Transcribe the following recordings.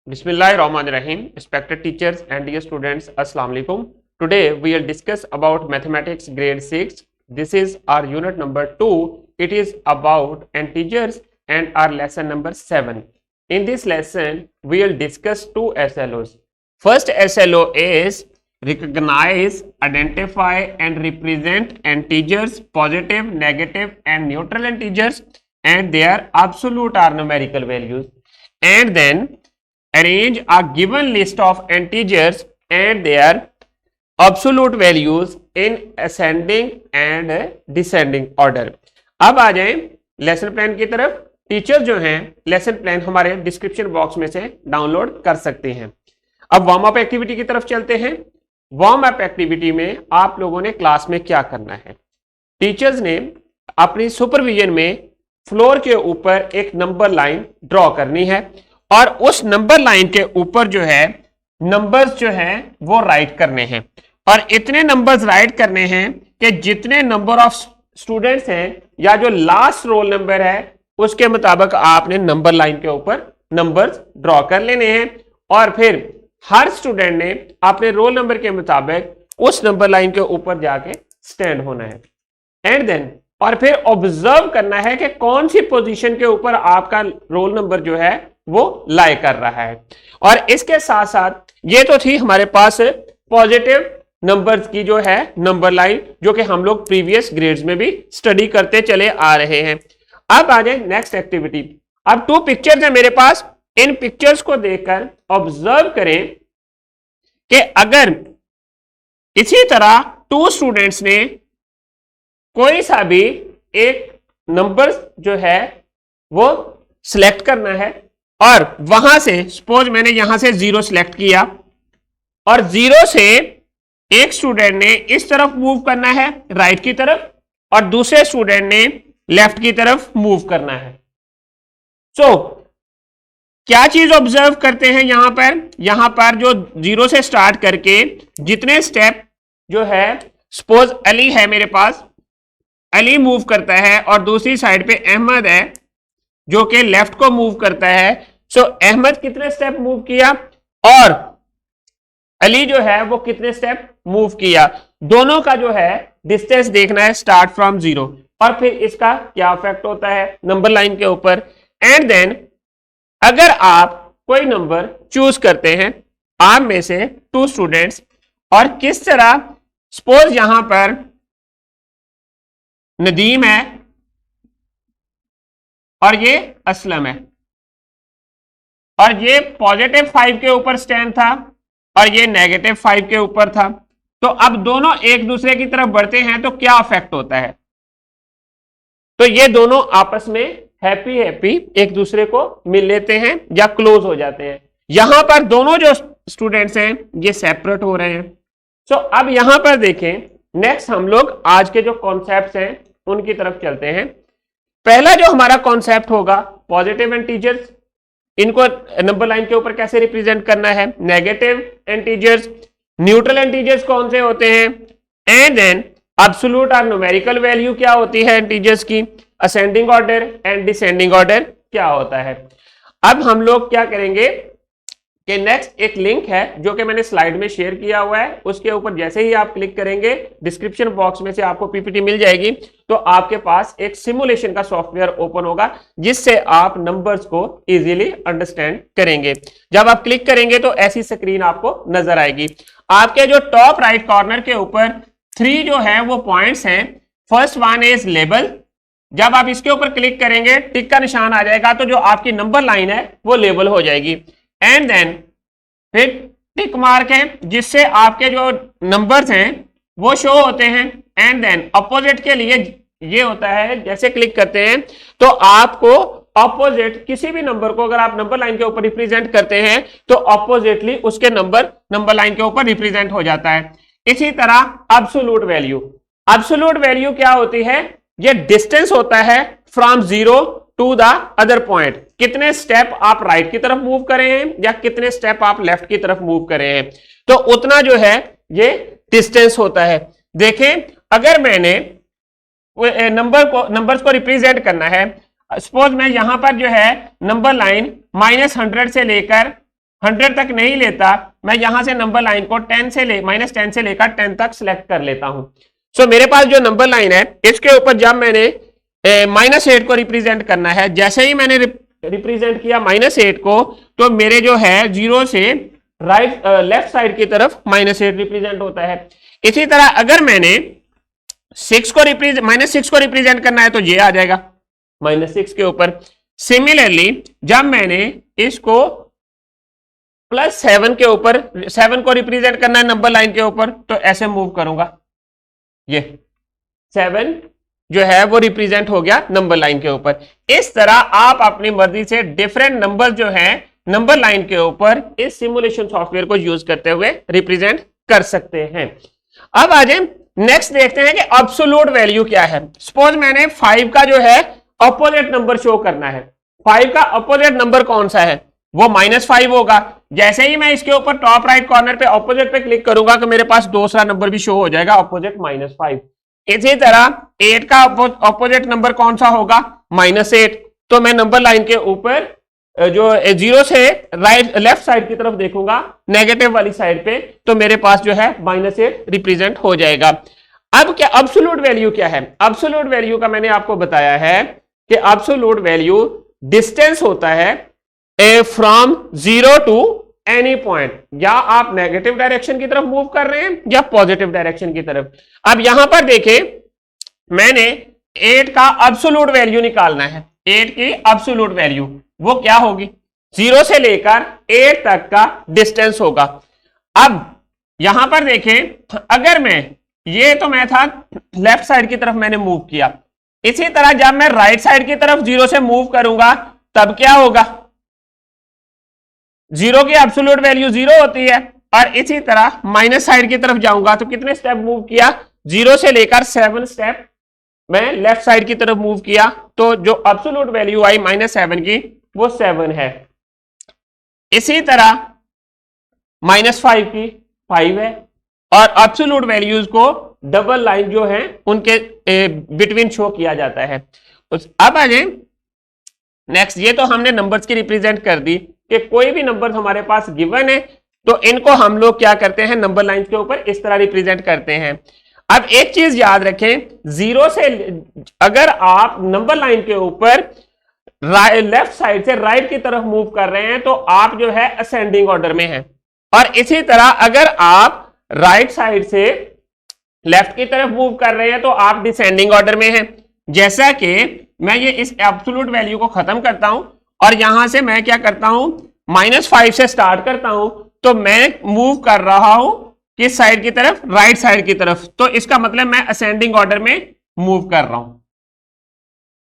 Bismillahirrahmanirrahim. Respected teachers and dear students, Assalamu alaikum. Today we will discuss about mathematics grade 6. This is our unit number 2. It is about integers and our lesson number 7. In this lesson we will discuss two SLOs. First SLO is recognize, identify and represent integers, positive, negative and neutral integers and their absolute or numerical values. And then arrange a given list of integers and their absolute values in ascending and descending order. अब आ जाएं lesson plan की तरफ। Teacher जो हैं lesson plan हमारे description box में से download कर सकते हैं। अब वार्म अप एक्टिविटी की तरफ चलते हैं। वार्म अप एक्टिविटी में आप लोगों ने क्लास में क्या करना है, टीचर्स ने अपनी सुपरविजन में फ्लोर के ऊपर एक नंबर लाइन ड्रॉ करनी है और उस नंबर लाइन के ऊपर जो है नंबर्स जो हैं वो राइट करने हैं और इतने नंबर्स राइट करने हैं कि जितने नंबर ऑफ स्टूडेंट्स हैं या जो लास्ट रोल नंबर है उसके मुताबिक आपने नंबर लाइन के ऊपर नंबर्स ड्रॉ कर लेने हैं और फिर हर स्टूडेंट ने अपने रोल नंबर के मुताबिक उस नंबर लाइन के ऊपर जाके स्टैंड होना है एंड देन और फिर ऑब्जर्व करना है कि कौन सी पोजीशन के ऊपर आपका रोल नंबर जो है वो लाई कर रहा है। और इसके साथ साथ ये तो थी हमारे पास पॉजिटिव नंबर्स की जो है नंबर लाइन, जो कि हम लोग प्रीवियस ग्रेड्स में भी स्टडी करते चले आ रहे हैं। अब आ जाए नेक्स्ट एक्टिविटी। अब टू पिक्चर्स है मेरे पास, इन पिक्चर्स को देखकर ऑब्जर्व करें कि अगर इसी तरह टू स्टूडेंट्स ने कोई सा भी एक नंबर जो है वो सिलेक्ट करना है और वहां से सपोज मैंने यहां से 0 सिलेक्ट किया और 0 से एक स्टूडेंट ने इस तरफ मूव करना है राइट की तरफ और दूसरे स्टूडेंट ने लेफ्ट की तरफ मूव करना है। सो क्या चीज ऑब्जर्व करते हैं यहां पर जो 0 से स्टार्ट करके जितने स्टेप जो है, सपोज अली है मेरे पास, अली मूव करता है और दूसरी साइड पे अहमद है जो कि लेफ्ट को मूव करता है। सो अहमद कितने स्टेप मूव किया और अली जो है वो कितने स्टेप मूव किया, दोनों का जो है डिस्टेंस देखना है स्टार्ट फ्रॉम 0 और फिर इसका क्या इफेक्ट होता है नंबर लाइन के ऊपर। एंड देन अगर आप कोई नंबर चूज करते हैं आप में से टू स्टूडेंट्स और किस तरह, सपोज यहां पर नदीम है और ये असलम है और ये पॉजिटिव 5 के ऊपर स्टैंड था और ये नेगेटिव 5 के ऊपर था, तो अब दोनों एक दूसरे की तरफ बढ़ते हैं तो क्या इफेक्ट होता है, तो ये दोनों आपस में हैप्पी एक दूसरे को मिल लेते हैं या क्लोज हो जाते हैं। यहां पर दोनों जो स्टूडेंट्स हैं ये सेपरेट हो रहे हैं। सो अब यहां पर देखें, नेक्स्ट हम लोग आज के जो कॉन्सेप्ट्स हैं उनकी तरफ चलते हैं। पहला जो हमारा कॉन्सेप्ट होगा पॉजिटिव इंटीजर्स, इनको नंबर लाइन के ऊपर कैसे रिप्रेजेंट करना है, नेगेटिव इंटीजर्स, न्यूट्रल इंटीजर्स कौन से होते हैं, एंड देन एब्सोल्यूट और न्यूमेरिकल वैल्यू क्या होती है इंटीजर्स की, ascending order and descending order क्या होता है। अब हम लोग क्या करेंगे कि नेक्स्ट एक लिंक है जो कि मैंने स्लाइड में शेयर किया हुआ है, उसके ऊपर जैसे ही आप क्लिक करेंगे डिस्क्रिप्शन बॉक्स में से आपको पीपीटी मिल जाएगी, तो आपके पास एक सिमुलेशन का सॉफ्टवेयर ओपन होगा जिससे आप नंबर्स को इजीली अंडरस्टैंड करेंगे। जब आप क्लिक करेंगे तो ऐसी स्क्रीन आपको नजर आएगी। आपके जो टॉप राइट कॉर्नर के ऊपर 3 जो है वो पॉइंट्स हैं। फर्स्ट वन इज लेबल, जब आप इसके ऊपर क्लिक करेंगे टिक का निशान आ जाएगा तो जो आपकी नंबर लाइन है वो लेबल हो जाएगी। एंड देन फिर टिक मार्क है जिससे आपके जो नंबर्स हैं वो शो होते हैं। एंड देन अपोजिट के लिए ये होता है, जैसे क्लिक करते हैं तो आपको अपोजिट किसी भी नंबर को अगर आप नंबर लाइन के ऊपर रिप्रेजेंट करते हैं तो अपोजिटली उसके नंबर लाइन के ऊपर रिप्रेजेंट हो जाता है। इसी तरह एब्सोल्यूट वैल्यू क्या होती है, ये डिस्टेंस होता है from 0 to the other point, कितने स्टेप आप राइट की तरफ मूव करे हैं या कितने स्टेप आप लेफ्ट की तरफ मूव करे हैं, तो उतना जो है ये डिस्टेंस होता है। देखें अगर मैंने नंबर्स को रिप्रेजेंट करना है, सपोज मैं यहां पर जो है नंबर लाइन -100 से लेकर 100 तक नहीं लेता, मैं यहां से नंबर लाइन को 10 से -10 से लेकर 10 तक सिलेक्ट कर लेता हूं। सो मेरे पास जो नंबर लाइन है इसके ऊपर जब मैंने -8 को रिप्रेजेंट करना है, जैसे ही मैंने रिप्रेजेंट किया -8 को, तो मेरे जो है 0 से लेफ्ट साइड की तरफ -8 रिप्रेजेंट होता है। इसी तरह अगर मैंने -6 को रिप्रेजेंट करना है तो ये आ जाएगा -6 के ऊपर। सिमिलरली जब मैंने इसको +7 के ऊपर 7 को रिप्रेजेंट करना है नंबर लाइन के ऊपर, तो ऐसे मूव करूंगा, ये 7 जो है वो रिप्रेजेंट हो गया नंबर लाइन के ऊपर। इस तरह आप अपनी मर्जी से डिफरेंट नंबर जो है नंबर लाइन के ऊपर इस सिमुलेशन सॉफ्टवेयर को यूज करते हुए रिप्रेजेंट कर सकते हैं। अब आ जाए नेक्स्ट, देखते हैं कि एब्सोल्यूट वैल्यू क्या है। सपोज मैंने 5 का जो है अपोजिट नंबर शो करना है। 5 का अपोजिट नंबर कौन सा है? वो -5 होगा। जैसे ही मैं इसके ऊपर टॉप राइट कॉर्नर पे अपोजिट पे क्लिक करूंगा तो मेरे पास दूसरा नंबर भी शो हो जाएगा अपोजिट -5। इसी तरह 8 का अपोजिट नंबर कौन सा होगा? -8। तो मैं नंबर लाइन के ऊपर जो 0 से लेफ्ट साइड की तरफ देखूंगा, नेगेटिव वाली साइड पे, तो मेरे पास जो है -8 रिप्रेजेंट हो जाएगा। अब क्या एब्सोल्यूट वैल्यू क्या है? एब्सोल्यूट वैल्यू का मैंने आपको बताया है कि एब्सोल्यूट वैल्यू डिस्टेंस होता है फ्रॉम 0 टू एनी पॉइंट। या आप नेगेटिव डायरेक्शन की तरफ मूव कर रहे हैं या पॉजिटिव डायरेक्शन की तरफ। अब यहां पर देखें, मैंने 8 का एब्सोल्यूट वैल्यू निकालना है। 8 की एब्सोल्यूट वैल्यू वो क्या होगी? 0 से लेकर 8 तक का डिस्टेंस होगा। अब यहां पर देखें, अगर मैं था लेफ्ट साइड की तरफ मैंने मूव किया, इसी तरह जब मैं राइट साइड की तरफ 0 से मूव करूंगा तब क्या होगा? 0 की एब्सोल्यूट वैल्यू 0 होती है। और इसी तरह माइनस साइड की तरफ जाऊंगा तो कितने स्टेप मूव किया? 0 से लेकर 7 स्टेप मैं लेफ्ट साइड की तरफ मूव किया, तो जो एब्सोल्यूट वैल्यू आई -7 की वो 7 है। इसी तरह -5 की 5 है। और एब्सोल्यूट वैल्यूज को डबल लाइन जो है उनके बिटवीन शो किया जाता है। अब आ जाए नेक्स्ट, ये तो हमने नंबर्स की रिप्रेजेंट कर दी कि कोई भी नंबर हमारे पास गिवन है तो इनको हम लोग क्या करते हैं, नंबर लाइन के ऊपर इस तरह रिप्रेजेंट करते हैं। अब एक चीज याद रखें, 0 से अगर आप नंबर लाइन के ऊपर लेफ्ट साइड से राइट की तरफ मूव कर रहे हैं तो आप जो है असेंडिंग ऑर्डर में हैं। और इसी तरह अगर आप राइट साइड से लेफ्ट की तरफ मूव कर रहे हैं तो आप डिसेंडिंग ऑर्डर में हैं। जैसा कि मैं ये इस एब्सोल्यूट वैल्यू को खत्म करता हूं और यहां से मैं क्या करता हूं, -5 से स्टार्ट करता हूं, तो मैं मूव कर रहा हूं किस साइड की तरफ? राइट साइड की तरफ। तो इसका मतलब मैं असेंडिंग ऑर्डर में मूव कर रहा हूं,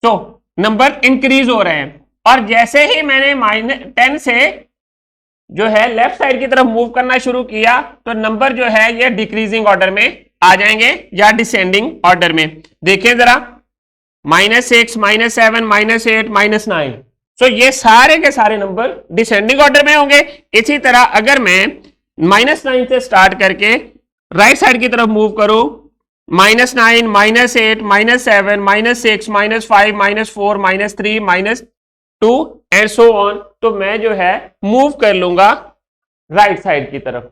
तो नंबर इंक्रीज हो रहे हैं। और जैसे ही मैंने -10 से जो है लेफ्ट साइड की तरफ मूव करना शुरू किया तो नंबर जो है ये डिक्रीजिंग ऑर्डर में आ जाएंगे या डिसेंडिंग ऑर्डर में। देखिए जरा, -6, -7, -8, -9, तो ये सारे के सारे नंबर डिसेंडिंग ऑर्डर में होंगे। इसी तरह अगर मैं -9 से स्टार्ट करके राइट साइड की तरफ मूव करूं, -9, -8, -7, -6, -5, -4, -3, -2 एंड सो ऑन, तो मैं जो है मूव कर लूंगा राइट साइड की तरफ।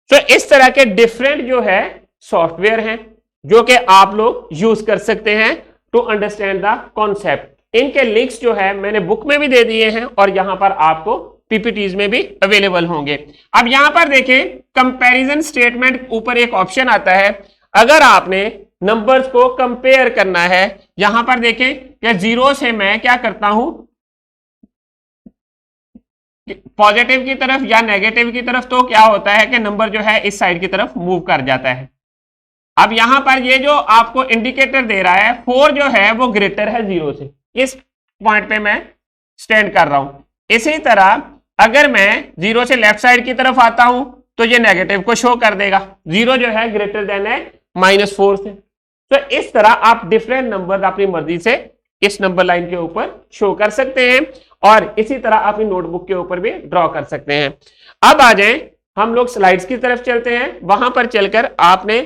तो इस तरह के डिफरेंट जो है सॉफ्टवेयर हैं जो कि आप लोग यूज कर सकते हैं टू अंडरस्टैंड द कॉन्सेप्ट। इनके लिंक्स जो है मैंने बुक में भी दे दिए हैं और यहां पर आपको पीपीटीज में भी अवेलेबल होंगे। अब यहां पर देखें, कंपैरिजन स्टेटमेंट ऊपर एक ऑप्शन आता है। अगर आपने नंबर्स को कंपेयर करना है, यहां पर देखें कि 0 से मैं क्या करता हूं, पॉजिटिव की तरफ या नेगेटिव की तरफ, तो क्या होता है कि नंबर जो है इस साइड की तरफ मूव कर जाता है। अब यहां पर ये जो आपको इंडिकेटर दे रहा है 4 जो है वो ग्रेटर है 0 से, इस पॉइंट पे मैं स्टैंड कर रहा हूं। इसी तरह अगर मैं 0 से लेफ्ट साइड की तरफ आता हूं तो ये नेगेटिव को शो कर देगा, 0 जो है ग्रेटर देन है -4 से। तो इस तरह आप डिफरेंट नंबर अपनी मर्जी से इस नंबर लाइन के ऊपर शो कर सकते हैं और इसी तरह अपनी नोटबुक के ऊपर भी ड्रॉ कर सकते हैं। अब आ जाएं, हम लोग स्लाइड्स की तरफ चलते हैं। वहां पर चलकर आपने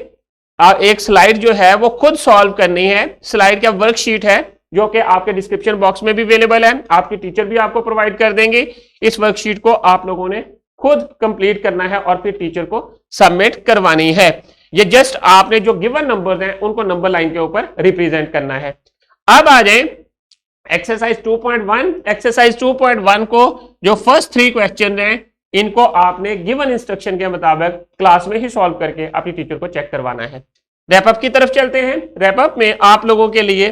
एक स्लाइड जो है वो खुद सॉल्व करनी है। स्लाइड का वर्कशीट है जो कि आपके डिस्क्रिप्शन बॉक्स में भी अवेलेबल है, आपके टीचर भी आपको प्रोवाइड कर देंगे। इस वर्कशीट को आप लोगों ने खुद कंप्लीट करना है और फिर टीचर को सबमिट करवानी है। ये जस्ट आपने जो गिवन नंबर्स हैं उनको नंबर लाइन के ऊपर रिप्रेजेंट करना है। अब आ जाए एक्सरसाइज 2.1। एक्सरसाइज 2.1 को जो फर्स्ट 3 क्वेश्चन हैं इनको आपने गिवन इंस्ट्रक्शन के मुताबिक क्लास में ही सॉल्व करके अपनी टीचर को चेक करवाना है। रैपअप की तरफ चलते हैं। रैपअप में आप लोगों के लिए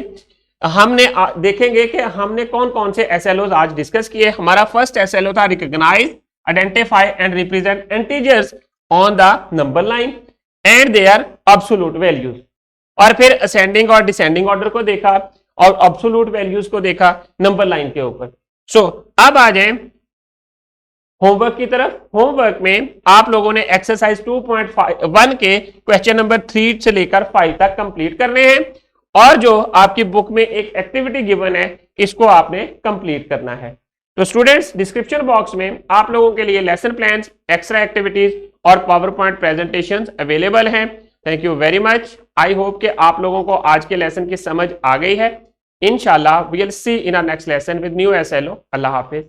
हमने देखेंगे कि हमने कौन कौन से एसएलओज आज डिस्कस किए। हमारा फर्स्ट एसएलओ था recognize, identify and represent integers on the number line and their absolute values. और फिर असेंडिंग और डिसेंडिंग ऑर्डर को देखा और एब्सोल्यूट वैल्यूज को देखा नंबर लाइन के ऊपर। सो अब आ जाए होमवर्क की तरफ। होमवर्क में आप लोगों ने एक्सरसाइज 2.1 के क्वेश्चन नंबर 3 से लेकर 5 तक कंप्लीट करने हैं और जो आपकी बुक में एक एक्टिविटी गिवन है इसको आपने कंप्लीट करना है। तो स्टूडेंट्स, डिस्क्रिप्शन बॉक्स में आप लोगों के लिए लेसन प्लान्स, एक्स्ट्रा एक्टिविटीज और पावर पॉइंट प्रेजेंटेशंस अवेलेबल हैं। Thank you very much. I hope कि आप लोगों को आज के लेसन की समझ आ गई है। इंशाल्लाह we will see in our next lesson with new SLO. अल्लाह हाफिज।